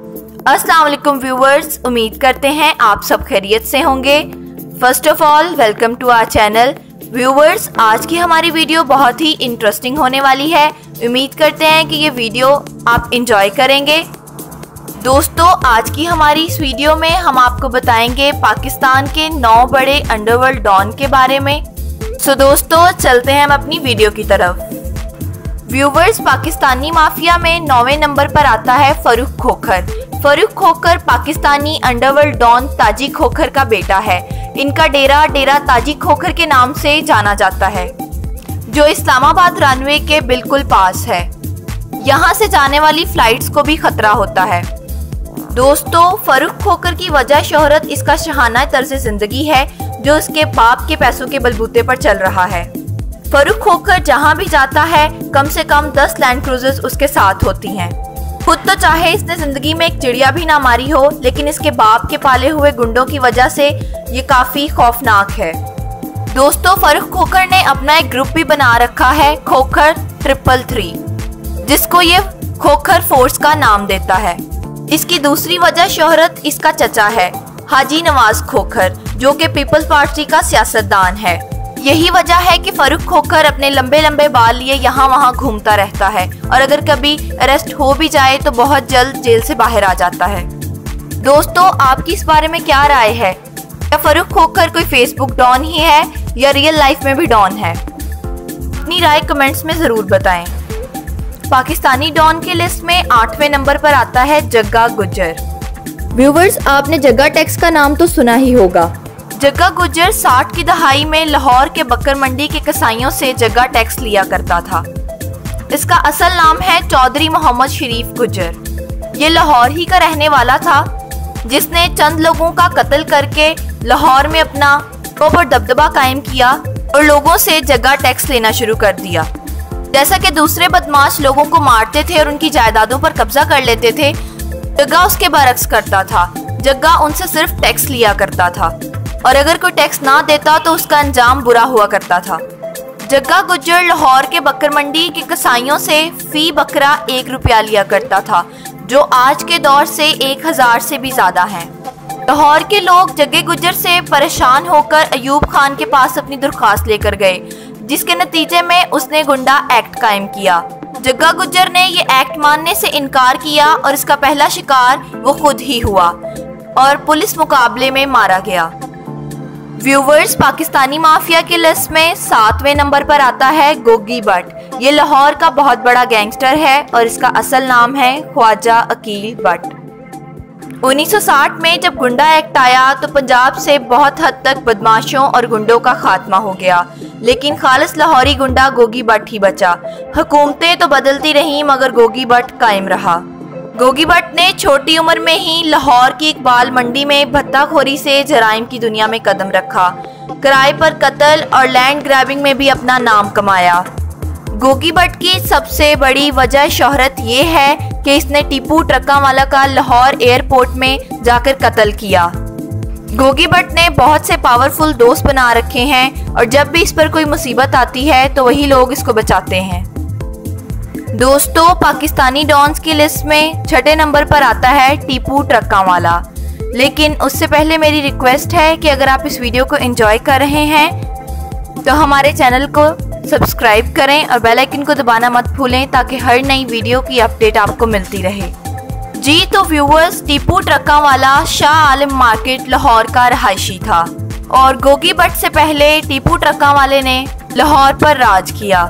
अस्सलाम वालेकुम व्यूवर्स, उम्मीद करते हैं आप सब खैरियत से होंगे। First of all welcome to our channel. Viewers, आज की हमारी वीडियो बहुत ही इंटरेस्टिंग होने वाली है। उम्मीद करते हैं कि ये वीडियो आप इंजॉय करेंगे। दोस्तों, आज की हमारी इस वीडियो में हम आपको बताएंगे पाकिस्तान के 9 बड़े अंडरवर्ल्ड डॉन के बारे में। सो दोस्तों, चलते हैं हम अपनी वीडियो की तरफ। व्यूवर्स, पाकिस्तानी माफिया में 9वें नंबर पर आता है फरूख खोखर। फरूख खोखर पाकिस्तानी अंडरवर्ल्ड डॉन ताजी खोखर का बेटा है। इनका डेरा ताजी खोखर के नाम से जाना जाता है, जो इस्लामाबाद रनवे के बिल्कुल पास है। यहाँ से जाने वाली फ्लाइट्स को भी खतरा होता है। दोस्तों, फरूख खोखर की वजह शोहरत इसका शहाना तर्ज जिंदगी है, जो उसके बाप के पैसों के बलबूते पर चल रहा है। फरूख खोखर जहाँ भी जाता है कम से कम 10 लैंड क्रूजर्स उसके साथ होती हैं। खुद तो चाहे इसने जिंदगी में एक चिड़िया भी ना मारी हो, लेकिन इसके बाप के पाले हुए गुंडों की वजह से ये काफी खौफनाक है। दोस्तों, फरूख खोखर ने अपना एक ग्रुप भी बना रखा है, खोखर 333, जिसको ये खोखर फोर्स का नाम देता है। इसकी दूसरी वजह शोहरत इसका चचा है, हाजी नवाज खोखर, जो कि पीपल्स पार्टी का सियासतदान है। यही वजह है कि फरूख खोखर अपने लंबे लंबे बाल लिए यहाँ वहाँ घूमता रहता है, और अगर कभी अरेस्ट हो भी जाए तो बहुत जल्द जेल से बाहर आ जाता है। दोस्तों, आपकी इस बारे में क्या राय है? क्या फरूख खोखर कोई फेसबुक डॉन ही है या रियल लाइफ में भी डॉन है? अपनी राय कमेंट्स में जरूर बताएं। पाकिस्तानी डॉन के लिस्ट में 8वें नंबर पर आता है जग्गा गुज्जर। व्यूवर्स, आपने जग्गा टैक्स का नाम तो सुना ही होगा। जग्गा गुज्जर 60 की दहाई में लाहौर के बकर मंडी के कसाईयों से जग्गा टैक्स लिया करता था। इसका असल नाम है चौधरी मोहम्मद शरीफ गुज्जर। ये लाहौर ही का रहने वाला था, जिसने चंद लोगों का कत्ल करके लाहौर में अपना और दबदबा कायम किया और लोगों से जग्गा टैक्स लेना शुरू कर दिया। जैसा कि दूसरे बदमाश लोगों को मारते थे और उनकी जायदादों पर कब्जा कर लेते थे, जग्गा उसके बरक्स करता था। जग्गा उनसे सिर्फ टैक्स लिया करता था, और अगर कोई टैक्स ना देता तो उसका अंजाम बुरा हुआ करता था। जग्गा गुज्जर लाहौर के बकर मंडी के कसाईयों से फी बकरा 1 रुपया लिया करता था, जो आज के दौर से 1000 से भी ज्यादा है। लाहौर के लोग जग्गे गुज्जर से परेशान होकर अयूब खान के पास अपनी दरख्वास्त लेकर गए, जिसके नतीजे में उसने गुंडा एक्ट कायम किया। जग्गा गुज्जर ने ये एक्ट मानने से इनकार किया और इसका पहला शिकार वो खुद ही हुआ और पुलिस मुकाबले में मारा गया। व्यूवर्स, पाकिस्तानी माफिया की लिस्ट में 7वें नंबर पर आता है गोगी भट्ट। ये लाहौर का बहुत बड़ा गैंगस्टर है और इसका असल नाम है ख्वाजा अकील भट्ट। 1960 में जब गुंडा एक्ट आया तो पंजाब से बहुत हद तक बदमाशों और गुंडों का खात्मा हो गया, लेकिन खालिस लाहौरी गुंडा गोगी भट्ट ही बचा। हुकूमतें तो बदलती रहीं, मगर गोगी भट्ट कायम रहा। गोगी भट्ट ने छोटी उम्र में ही लाहौर की इकबाल मंडी में भत्ताखोरी से जराइम की दुनिया में कदम रखा। किराए पर कत्ल और लैंड ग्रैबिंग में भी अपना नाम कमाया। गोगी भट्ट की सबसे बड़ी वजह शोहरत ये है कि इसने टीपू ट्रकावाला का लाहौर एयरपोर्ट में जाकर कत्ल किया। गोगी भट्ट ने बहुत से पावरफुल दोस्त बना रखे हैं, और जब भी इस पर कोई मुसीबत आती है तो वही लोग इसको बचाते हैं। दोस्तों, पाकिस्तानी डॉन्स की लिस्ट में 6ठे नंबर पर आता है टीपू ट्रकावाला। लेकिन उससे पहले मेरी रिक्वेस्ट है कि अगर आप इस वीडियो को एंजॉय कर रहे हैं तो हमारे चैनल को सब्सक्राइब करें और बेल आइकन को दबाना मत भूलें, ताकि हर नई वीडियो की अपडेट आपको मिलती रहे। जी तो व्यूवर्स, टीपू ट्रकावाला शाह आलम मार्केट लाहौर का रहायशी था, और गोगी भट्ट से पहले टीपू ट्रकावाले ने लाहौर पर राज किया।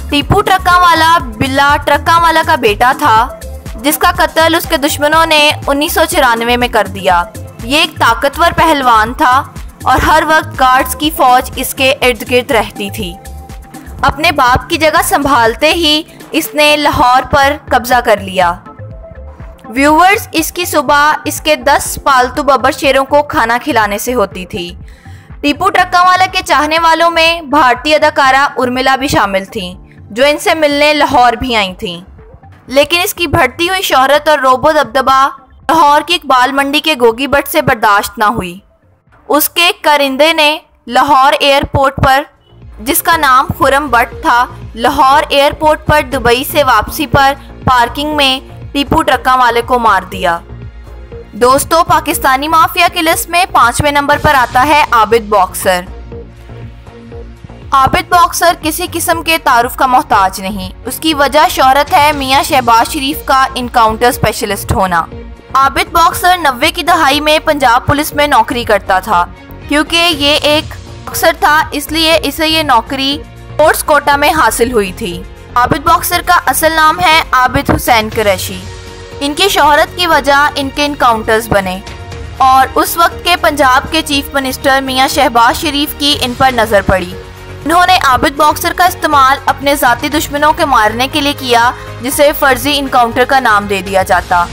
टीपू ट्रकावाला बिल्ला ट्रकावाला का बेटा था, जिसका कत्ल उसके दुश्मनों ने 1994 में कर दिया। ये एक ताकतवर पहलवान था और हर वक्त गार्ड्स की फौज इसके इर्द गिर्द रहती थी। अपने बाप की जगह संभालते ही इसने लाहौर पर कब्जा कर लिया। व्यूवर्स, इसकी सुबह इसके 10 पालतू बब्बर शेरों को खाना खिलाने से होती थी। टीपू ट्रकावाला के चाहने वालों में भारतीय अदाकारा उर्मिला भी शामिल थी, जो इनसे मिलने लाहौर भी आई थीं। लेकिन इसकी बढ़ती हुई शोहरत और रोबो दबदबा लाहौर की इकबाल मंडी के गोगी भट्ट से बर्दाश्त ना हुई। उसके करिंदे ने लाहौर एयरपोर्ट पर, जिसका नाम खुरम भट्ट था, लाहौर एयरपोर्ट पर दुबई से वापसी पर पार्किंग में टीपू ट्रक्का वाले को मार दिया। दोस्तों, पाकिस्तानी माफिया की लिस्ट में 5वें नंबर पर आता है आबिद बॉक्सर। आबिद बॉक्सर किसी किस्म के तारुफ का मोहताज नहीं। उसकी वजह शोहरत है मियां शहबाज शरीफ का इनकाउंटर स्पेशलिस्ट होना। आबिद बॉक्सर 90 की दहाई में पंजाब पुलिस में नौकरी करता था। क्योंकि ये एक बॉक्सर था इसलिए इसे ये नौकरी स्पोर्ट्स कोटा में हासिल हुई थी। आबिद बॉक्सर का असल नाम है आबिद हुसैन कुरैशी। इनकी शोहरत की वजह इनके इनकाउंटर्स बने और उस वक्त के पंजाब के चीफ मिनिस्टर मियां शहबाज शरीफ की इन पर नज़र पड़ी। उन्होंने आबिद बॉक्सर का इस्तेमाल अपने ज़ाती दुश्मनों के मारने के लिए किया, जिसे फर्जी इनकाउंटर का नाम दे दिया जाता।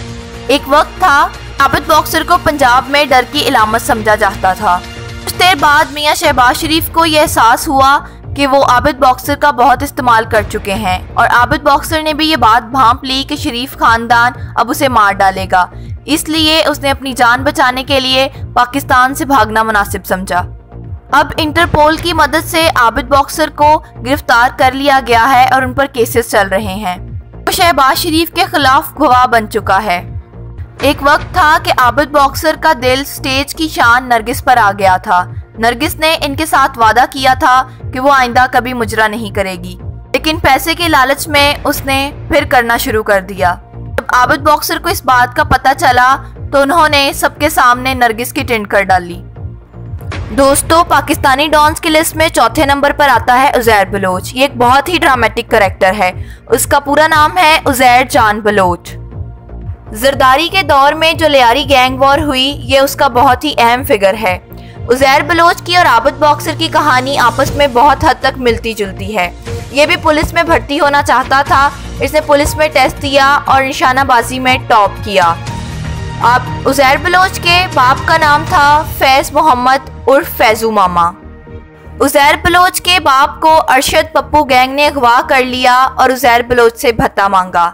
एक वक्त था आबिद बॉक्सर को पंजाब में डर की इलामत समझा जाता था। कुछ देर बाद मियां शहबाज शरीफ को यह एहसास हुआ कि वो आबिद बॉक्सर का बहुत इस्तेमाल कर चुके हैं और आबिद बॉक्सर ने भी ये बात भांप ली कि शरीफ खानदान अब उसे मार डालेगा। इसलिए उसने अपनी जान बचाने के लिए पाकिस्तान से भागना मुनासिब समझा। अब इंटरपोल की मदद से आबिद बॉक्सर को गिरफ्तार कर लिया गया है और उन पर केसेस चल रहे हैं। वो शहबाज शरीफ के खिलाफ गवाह बन चुका है। एक वक्त था कि आबिद बॉक्सर का दिल स्टेज की शान नरगिस पर आ गया था। नरगिस ने इनके साथ वादा किया था कि वो आइंदा कभी मुजरा नहीं करेगी, लेकिन पैसे के लालच में उसने फिर करना शुरू कर दिया। जब आबिद बॉक्सर को इस बात का पता चला तो उन्होंने सबके सामने नरगिस की टिंड कर डाली। दोस्तों, पाकिस्तानी डॉन्स की लिस्ट में 4थे नंबर पर आता है उज़ैर बलोच। ये एक बहुत ही ड्रामेटिक कैरेक्टर है। उसका पूरा नाम है उज़ैर जान बलोच। जरदारी के दौर में जो लियारी गैंग वॉर हुई, ये उसका बहुत ही अहम फिगर है। उज़ैर बलोच की और आबिद बॉक्सर की कहानी आपस में बहुत हद तक मिलती जुलती है। ये भी पुलिस में भर्ती होना चाहता था। इसने पुलिस में टेस्ट दिया और निशानाबाजी में टॉप किया। अब उज़ैर बलोच के बाप का नाम था फैज़ मोहम्मद उर्फ फैजू मामा। उज़ैर बलोच के बाप को अरशद पप्पू गैंग ने अगवा कर लिया और उज़ैर बलोच से भत्ता मांगा।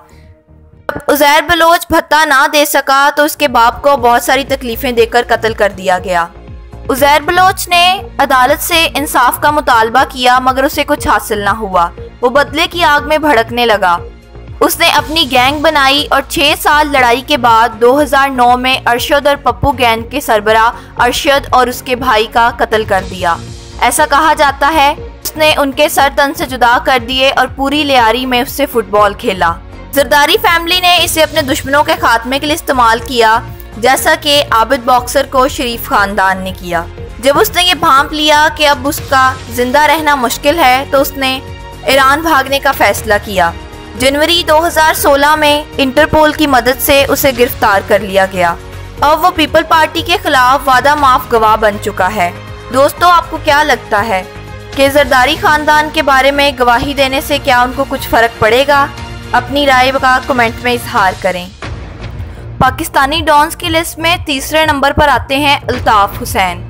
जब उज़ैर बलोच भत्ता ना दे सका तो उसके बाप को बहुत सारी तकलीफें देकर कत्ल कर दिया गया। उज़ैर बलोच ने अदालत से इंसाफ का मुतालबा किया मगर उसे कुछ हासिल ना हुआ। वो बदले की आग में भड़कने लगा। उसने अपनी गैंग बनाई और 6 साल लड़ाई के बाद 2009 में अरशद और पप्पू गैंग के सरबराह अरशद और उसके भाई का कत्ल कर दिया। ऐसा कहा जाता है उसने उनके सर तन से जुदा कर दिए और पूरी लियारी में उससे फुटबॉल खेला। जरदारी फैमिली ने इसे अपने दुश्मनों के खात्मे के लिए इस्तेमाल किया, जैसा कि आबिद बॉक्सर को शरीफ खानदान ने किया। जब उसने ये भांप लिया कि अब उसका जिंदा रहना मुश्किल है तो उसने ईरान भागने का फैसला किया। जनवरी 2016 में इंटरपोल की मदद से उसे गिरफ्तार कर लिया गया। अब वो पीपल पार्टी के खिलाफ वादा माफ गवाह बन चुका है। दोस्तों, आपको क्या लगता है कि जरदारी खानदान के बारे में गवाही देने से क्या उनको कुछ फ़र्क पड़ेगा? अपनी राय का कमेंट में इजहार करें। पाकिस्तानी डॉन्स की लिस्ट में 3रे नंबर पर आते हैं अल्ताफ हुसैन।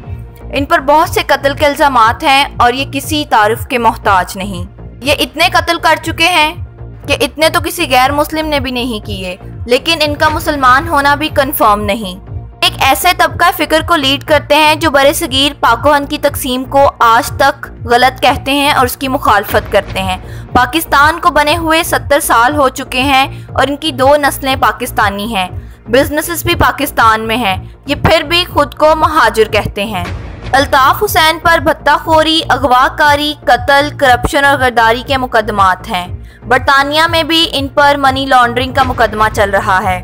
इन पर बहुत से कत्ल के इल्ज़ामात हैं और ये किसी तारुफ के मोहताज नहीं। ये इतने कत्ल कर चुके हैं कि इतने तो किसी गैर मुस्लिम ने भी नहीं किए, लेकिन इनका मुसलमान होना भी कंफर्म नहीं। एक ऐसे तबका फ़िक्र को लीड करते हैं जो बरे सगीर पाकोहन की तकसीम को आज तक गलत कहते हैं और उसकी मुखालफत करते हैं। पाकिस्तान को बने हुए 70 साल हो चुके हैं और इनकी 2 नस्लें पाकिस्तानी हैं। बिजनेसेस भी पाकिस्तान में हैं। ये फिर भी खुद को महाजिर कहते हैं। अल्ताफ हुसैन पर भत्ताखोरी, अगवाकारी, कत्ल, करप्शन और गद्दारी के मुकदमात हैं। बरतानिया में भी इन पर मनी लॉन्ड्रिंग का मुकदमा चल रहा है।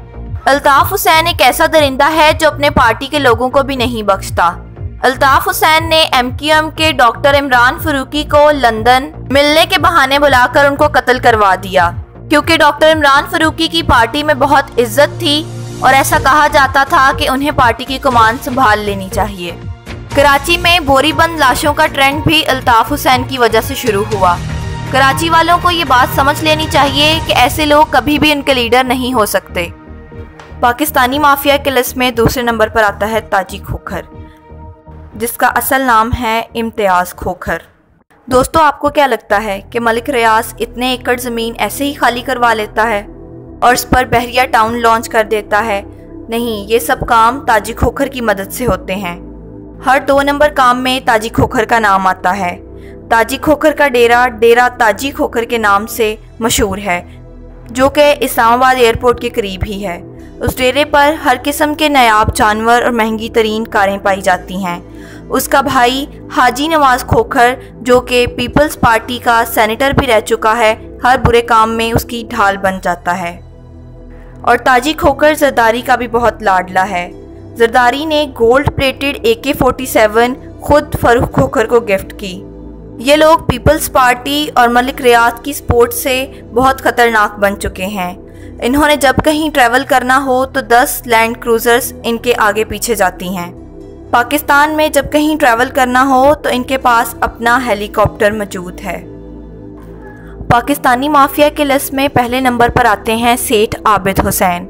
अल्ताफ हुसैन एक ऐसा दरिंदा है जो अपने पार्टी के लोगों को भी नहीं बख्शता। अल्ताफ हुसैन ने MQM के डॉक्टर इमरान फारूकी को लंदन मिलने के बहाने बुलाकर उनको कत्ल करवा दिया, क्योंकि डॉक्टर इमरान फारूकी की पार्टी में बहुत इज्जत थी और ऐसा कहा जाता था कि उन्हें पार्टी की कमान संभाल लेनी चाहिए। कराची में बोरीबंद लाशों का ट्रेंड भी अल्ताफ हुसैन की वजह से शुरू हुआ। कराची वालों को ये बात समझ लेनी चाहिए कि ऐसे लोग कभी भी उनके लीडर नहीं हो सकते। पाकिस्तानी माफिया के लिस्ट में 2रे नंबर पर आता है ताजी खोखर, जिसका असल नाम है इम्तियाज़ खोखर। दोस्तों, आपको क्या लगता है कि मलिक रियाज इतने एकड़ ज़मीन ऐसे ही खाली करवा लेता है और इस पर बहरिया टाउन लॉन्च कर देता है? नहीं, ये सब काम ताजी खोखर की मदद से होते हैं। हर 2 नंबर काम में ताजी खोखर का नाम आता है। ताजी खोखर का डेरा ताजी खोखर के नाम से मशहूर है। जो कि इस्लामाबाद एयरपोर्ट के करीब ही है। उस डेरे पर हर किस्म के नायाब जानवर और महंगी तरीन कारें पाई जाती हैं। उसका भाई हाजी नवाज़ खोखर, जो कि पीपल्स पार्टी का सेनेटर भी रह चुका है, हर बुरे काम में उसकी ढाल बन जाता है। और ताजी खोखर जरदारी का भी बहुत लाडला है। जरदारी ने गोल्ड प्लेटेड AK-47 खुद फरूख खोखर को गिफ्ट की। ये लोग पीपल्स पार्टी और मलिक रियाद की सपोर्ट से बहुत ख़तरनाक बन चुके हैं। इन्होंने जब कहीं ट्रैवल करना हो तो 10 लैंड क्रूज़र्स इनके आगे पीछे जाती हैं। पाकिस्तान में जब कहीं ट्रैवल करना हो तो इनके पास अपना हेलीकॉप्टर मौजूद है। पाकिस्तानी माफिया के लिस्ट में पहले नंबर पर आते हैं सेठ आबिद हुसैन।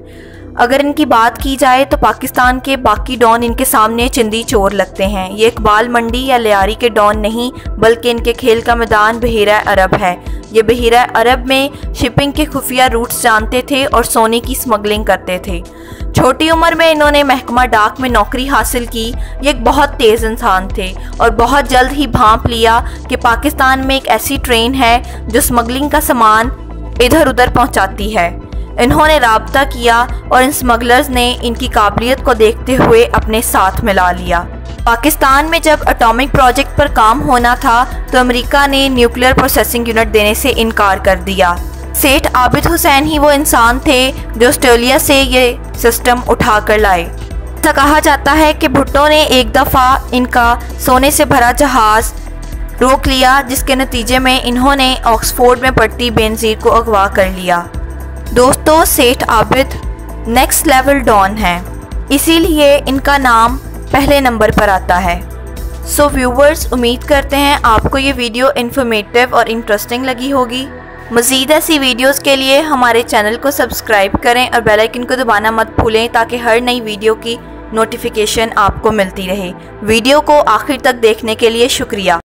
अगर इनकी बात की जाए तो पाकिस्तान के बाकी डॉन इनके सामने चिंदी चोर लगते हैं। ये इकबाल मंडी या लियारी के डॉन नहीं, बल्कि इनके खेल का मैदान बहीरा अरब है। ये बहीरा अरब में शिपिंग के खुफिया रूट्स जानते थे और सोने की स्मगलिंग करते थे। छोटी उम्र में इन्होंने महकमा डाक में नौकरी हासिल की। ये एक बहुत तेज़ इंसान थे और बहुत जल्द ही भांप लिया कि पाकिस्तान में एक ऐसी ट्रेन है जो स्मगलिंग का सामान इधर उधर पहुंचाती है। इन्होंने राब्ता किया और इन स्मगलर्स ने इनकी काबिलियत को देखते हुए अपने साथ मिला लिया। पाकिस्तान में जब एटॉमिक प्रोजेक्ट पर काम होना था तो अमेरिका ने न्यूक्लियर प्रोसेसिंग यूनिट देने से इनकार कर दिया। सेठ आबिद हुसैन ही वो इंसान थे जो ऑस्ट्रेलिया से ये सिस्टम उठा कर लाए। ऐसा कहा जाता है कि भुट्टो ने एक दफ़ा इनका सोने से भरा जहाज़ रोक लिया, जिसके नतीजे में इन्होंने ऑक्सफोर्ड में पढ़ती बेनज़ीर को अगवा कर लिया। दोस्तों, सेठ आबिद नेक्स्ट लेवल डॉन हैं, इसीलिए इनका नाम पहले नंबर पर आता है। सो व्यूवर्स, उम्मीद करते हैं आपको ये वीडियो इन्फॉर्मेटिव और इंटरेस्टिंग लगी होगी। मज़ीद ऐसी वीडियोस के लिए हमारे चैनल को सब्सक्राइब करें और बेल आइकन को दबाना मत भूलें ताकि हर नई वीडियो की नोटिफिकेशन आपको मिलती रहे। वीडियो को आखिर तक देखने के लिए शुक्रिया।